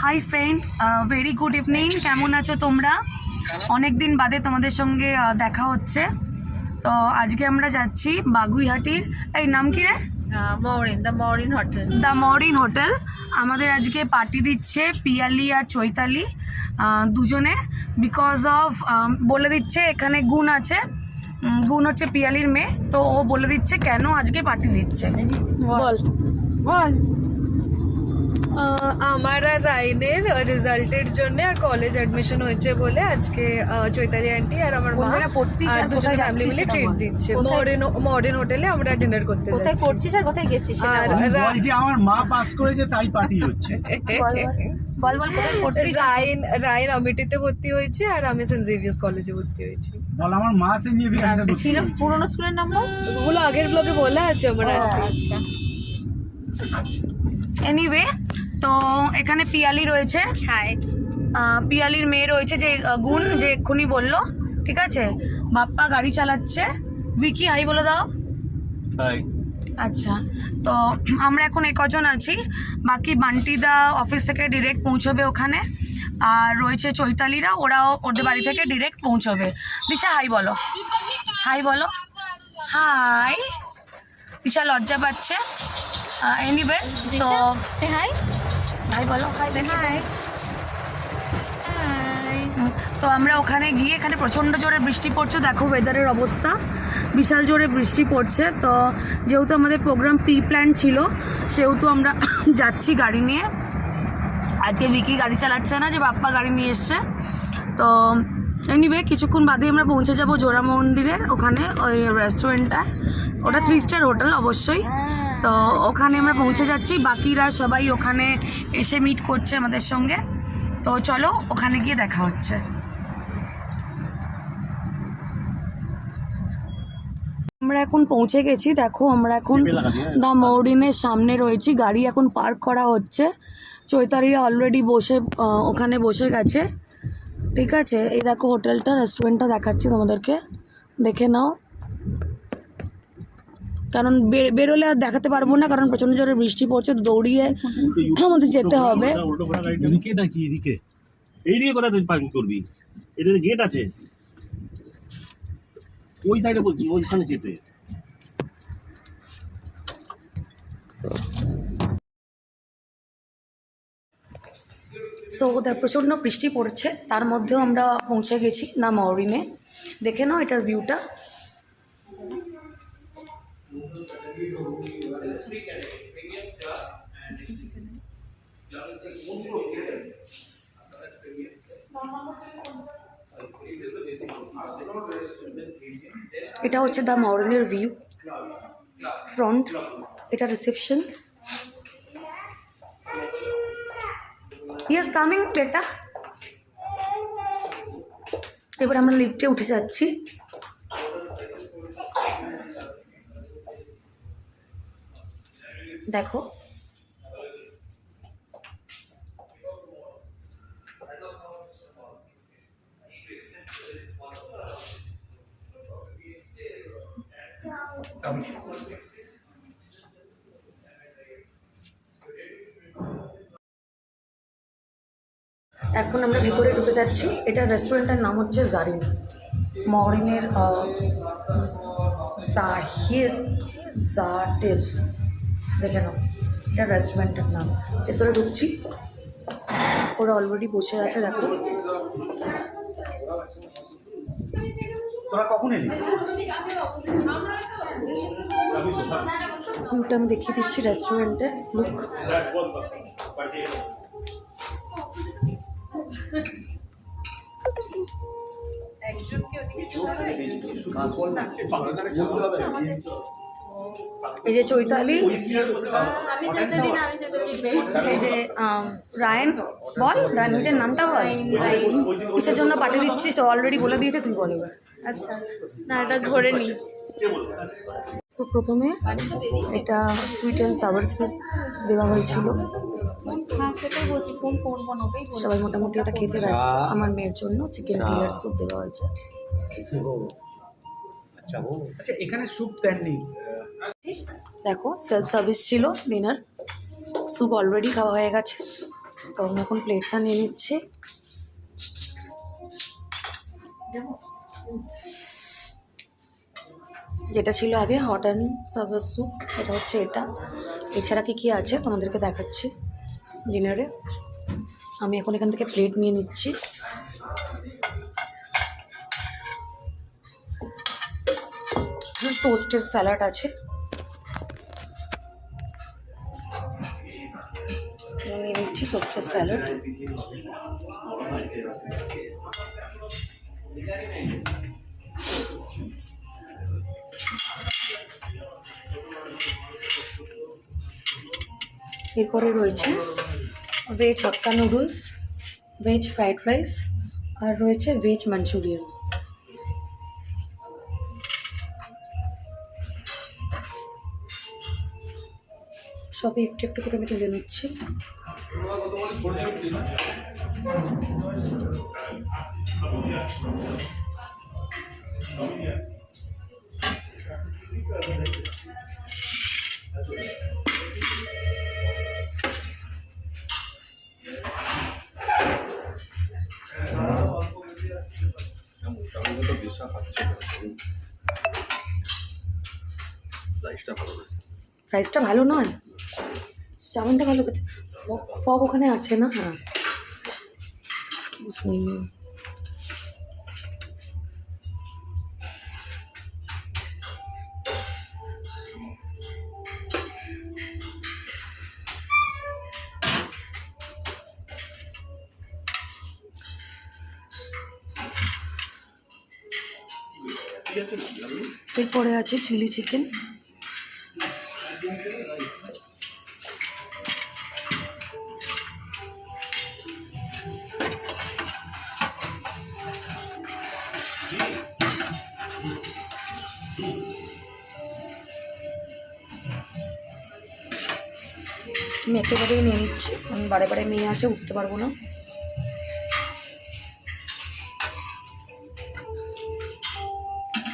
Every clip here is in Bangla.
Hi friends, very good evening. কেমন আছো তোমরা? অনেক দিন বাদে তোমাদের সঙ্গে দেখা হচ্ছে। তো আজকে আমরা যাচ্ছি বাগুইহাটির, এই নাম কি রে? The mooring hotel. আমাদের আজকে পার্টি দিচ্ছে পিয়ালি আর চৈতালি দুজনে, বিকজ অফ বলে দিচ্ছে এখানে গুণ আছে। গুণ হচ্ছে পিয়ালির মেয়ে, তো ও বলে দিচ্ছে কেন আজকে পার্টি দিচ্ছে। বল বল। আমার আর রাইনের রেজাল্টের জন্য আর কলেজ অ্যাডমিশন হয়েছে বলে আজকে চৈতালি আন্টি আর আমার মা আর দুজনে ফ্যামিলি মিলে ট্রিট দিচ্ছে। মডার্ন হোটেলে আমরা ডিনার করতে যাচ্ছি। কোথায় করছিস আর কোথায় গেছিস? আর বলছি আমার মা পাস করেছে তাই পার্টি হচ্ছে। বল বল কোথায় করছিস? রাইন আমিটিতে ভর্তি হয়েছে আর আমি সেন্ট জেভিয়ার্স কলেজে ভর্তি হয়েছি। বল আমার মা সেন্ট জেভিয়ার্সে ভর্তি ছিল হয়েছে। পুরনো স্কুলের নাম বল। ওগুলো আগের ব্লগে বলা আছে আমার। আচ্ছা, এনিওয়ে, তো এখানে পিয়ালি রয়েছে, হাই। পিয়ালির মেয়ে রয়েছে যে গুণ, যে এক্ষুনি বললো, ঠিক আছে। বাপ্পা গাড়ি চালাচ্ছে। ভিকি হাই বলে দাও। আচ্ছা, তো আমরা এখন কজন আছি, বাকি বান্টিদা অফিস থেকে ডিরেক্ট পৌঁছবে ওখানে, আর রয়েছে চৈতালিরা, ওরাও ওদের বাড়ি থেকে ডিরেক্ট পৌঁছবে। দিশা হাই বলো, হাই বলো, হাই। দিশা লজ্জা পাচ্ছে। এনিওয়েজ, তো সে হাই। হাই বলো, হাই। সে হাই। তো আমরা ওখানে গিয়ে, এখানে প্রচণ্ড জোরে বৃষ্টি পড়ছে, দেখো ওয়েদারের অবস্থা, বিশাল জোরে বৃষ্টি পড়ছে। তো যেহেতু আমাদের প্রোগ্রাম প্রি প্ল্যান ছিল, সেহেতু আমরা যাচ্ছি গাড়ি নিয়ে। আজকে ভিকি গাড়ি চালাচ্ছে না, যে বাপ্পা গাড়ি নিয়ে এসছে। তো এনিওয়ে, কিছুক্ষণ বাদে আমরা পৌঁছে যাব জোড়া মন্দিরের ওখানে, ওই রেস্টুরেন্টটায়। ওটা 3 স্টার হোটেল অবশ্যই। তো ওখানে আমরা পৌঁছে যাচ্ছি, বাকিরা সবাই ওখানে এসে মিট করছে আমাদের সঙ্গে। তো চলো ওখানে গিয়ে দেখা হচ্ছে। আমরা এখন পৌঁছে গেছি, দেখো আমরা এখন দ্য মরিনের সামনে রয়েছি, গাড়ি এখন পার্ক করা হচ্ছে। চৈতালিরা অলরেডি বসে ওখানে বসে গেছে, ঠিক আছে। এই দেখো হোটেলটা, রেস্টুরেন্টটা দেখাচ্ছি তোমাদেরকে, দেখে নাও। কারণ বেরোলে আর দেখাতে পারবো না, কারণ প্রচণ্ড জোরে বৃষ্টি পড়ছে, দৌড়িয়ে আমাদের যেতে হবে। এইদিকে কোথায় তুই পার্কিং করবি? এটাতে গেট আছে, ওই সাইডে বলছি, ওইখানে যেতে। সো প্রচণ্ড বৃষ্টি পড়ছে, তার মধ্যেও আমরা পৌঁছে গেছি দ্য মরিনে। দেখে নাও এটার ভিউটা। এটা হচ্ছে দ্য মরিনের ভিউ ফ্রন্ট, এটা রিসেপশন। ইয়েস কামিং বেটা। এবার আমরা লিফটে উঠে যাচ্ছি। দেখো এখন আমরা ভিতরে ঢুকে যাচ্ছি। এটা রেস্টুরেন্টের নাম হচ্ছে জারিন, মরিনের জাটের, দেখে নাও, এটা রেস্টুরেন্টের নাম। ভেতরে ঢুকছি, ওরা অলরেডি বসে আছে, দেখো। তোরা কখন এলি? ভিউটা আমি দেখিয়ে দিচ্ছি রেস্টুরেন্টের লুক। এই যে চৈতালি, এই যে রায়ন। বল রায়ন, নিজের নামটা বল, কিসের জন্য পাঠিয়ে দিচ্ছিস? অলরেডি বলে দিয়েছে, তুই বল এবার। আচ্ছা, না এটা ধরে নি। তো প্রথমে এটা সুইট অ্যান্ড সাওয়ার স্যুপ দেওয়া হয়েছিল, সবাই মোটামুটি ওটা খেতে ব্যস্ত। আমার মেয়ের জন্য চিকেন ক্লিয়ার স্যুপ দেওয়া হয়েছে। আচ্ছা, এখানে স্যুপ দেননি? দেখো সেলফ সার্ভিস ছিল ডিনার, স্যুপ অলরেডি খাওয়া হয়ে গেছে। তো আমি এখন প্লেটটা নিয়ে নিচ্ছি। যেটা ছিল আগে হট অ্যান্ড সার্ভার স্যুপ, সেটা হচ্ছে এটা। এছাড়া কি আছে তোমাদেরকে দেখাচ্ছি ডিনারে। আমি এখন এখান থেকে প্লেট নিয়ে নিচ্ছি। টোস্টের স্যালাড আছে, নিয়ে নিচ্ছি টোস্টের স্যালাড। এরপরে রয়েছে veg Hakka noodles, veg fried rice, আর রয়েছে ভেজ মাঞ্চুরিয়ান। সবই একটু একটু করে আমি তুলে নিচ্ছি। রাইসটা ভালো নয়, চাউমিনটা ভালো খেতে। ফগ ওখানে আছে না? হ্যাঁ, এক্সকিউজ মি। এরপরে আছে চিলি চিকেন। আমি একেবারেই নিয়ে নিচ্ছি, আমি বারে বারে মেয়ে আসে উঠতে পারবো না।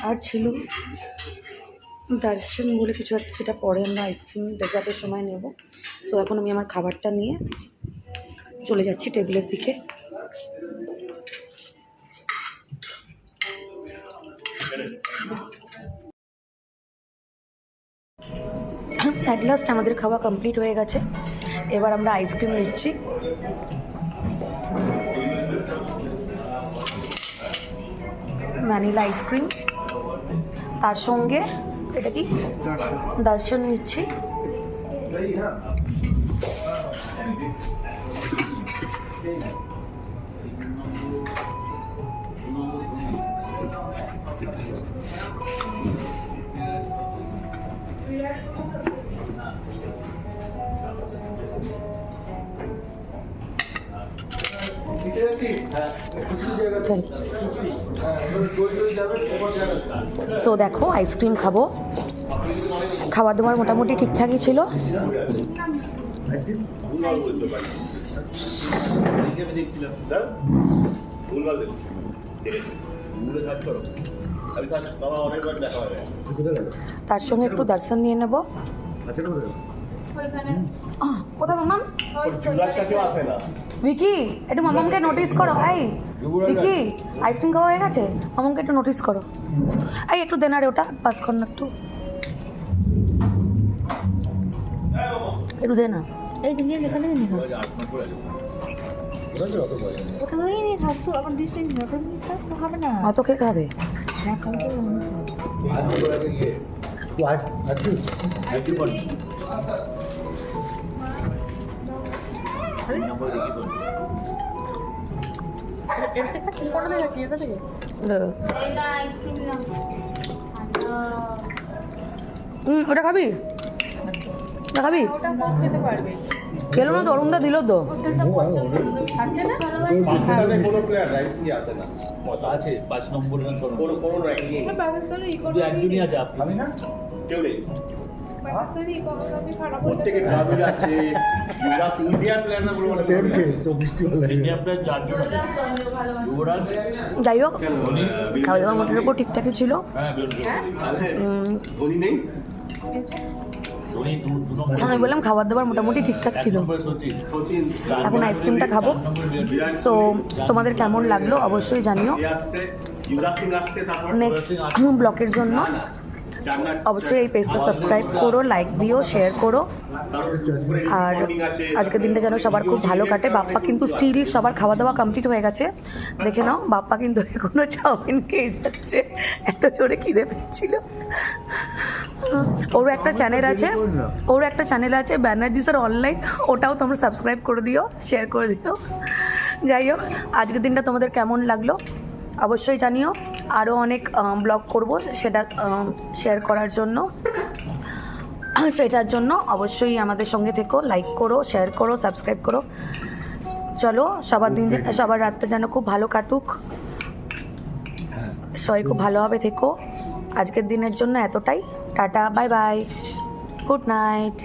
আর ছিল দর্শন বলে কিছু একটা, যেটা পরে আমরা আইসক্রিম ডেজার্টের সময় নেব। সো এখন আমি আমার খাবারটা নিয়ে চলে যাচ্ছি টেবিলের দিকে। অ্যাট লাস্ট আমাদের খাওয়া কমপ্লিট হয়ে গেছে। এবার আমরা আইসক্রিম নিচ্ছি। ভ্যানিলা আইসক্রিম, তার সঙ্গে এটা কি দর্শন নিচ্ছি। সো দেখো আইসক্রিম খাবো, খাবার দাবার মোটামুটি ঠিকঠাকই ছিল। তার সঙ্গে একটু দর্শন নিয়ে নেবো। কোথায় মামাম? ভিকি একটু মামামকে নোটিস করো। এই ভিকি, আইসক্রিম খাওয়া হয়ে গেছে? মামামকে একটু নোটিস করো। এই একটু দেনা রে, ওটা পাস কর না, একটু দে না। এই দুনিয়া লেখা থেকে নিয়ে ওটা নিয়ে থাকতো, আবার ডিস্টেন্স হবে না। অত কে খাবে? ওটা খাবি? ওটা খাবি? খেতে পারবে। খেলো না তো, অরুণদা দিল তো। আছে না? কোনো প্লেয়ার রাইট আছে না? আছে 5 নম্বর না কোনো রাইট নেই। পাকিস্তানের শুধু একজনই আছে, আপনি না? কেউ নেই। পাকিস্তানের ইকোনমি খারাপ প্রত্যেকে গ্রামে যাচ্ছে। জাস্ট ইন্ডিয়ান প্লেয়ার না বলে সেম কেস, তো বৃষ্টি হলো। ইন্ডিয়ান প্লেয়ার 4 জন আছে। যুবরাজ, যাই হোক খাওয়া দাওয়া মোটের উপর ঠিকঠাকই ছিল। ধোনি নেই। আমি বললাম খাবার দাবার মোটামুটি ঠিকঠাক ছিল। এখন আইসক্রিমটা খাবো। সো তোমাদের কেমন লাগলো অবশ্যই জানিও। নেক্সট ব্লগের জন্য অবশ্যই এই পেজটা সাবস্ক্রাইব করো, লাইক দিও, শেয়ার করো। আর আজকের দিনটা যেন সবার খুব ভালো কাটে। বাপ্পা কিন্তু স্টিল সবার খাওয়া দাওয়া কমপ্লিট হয়ে গেছে, দেখে নাও। বাপ্পা কিন্তু এখনো চাউমিন খেয়ে যাচ্ছে, এত জোরে খিদে পেয়েছিল। ওরও একটা চ্যানেল আছে ব্যানার্জি স্যার অনলাইন, ওটাও তোমরা সাবস্ক্রাইব করে দিও, শেয়ার করে দিও। যাই হোক, আজকের দিনটা তোমাদের কেমন লাগলো অবশ্যই জানিও। আরও অনেক ব্লগ করব, সেটা শেয়ার করার জন্য, সেটার জন্য অবশ্যই আমাদের সঙ্গে থেকো, লাইক করো, শেয়ার করো, সাবস্ক্রাইব করো। চলো, সবার রাতটা যেন খুব ভালো কাটুক, সবাই খুব ভালোভাবে থেকো। আজকের দিনের জন্য এতটাই। Tata, bye bye, good night.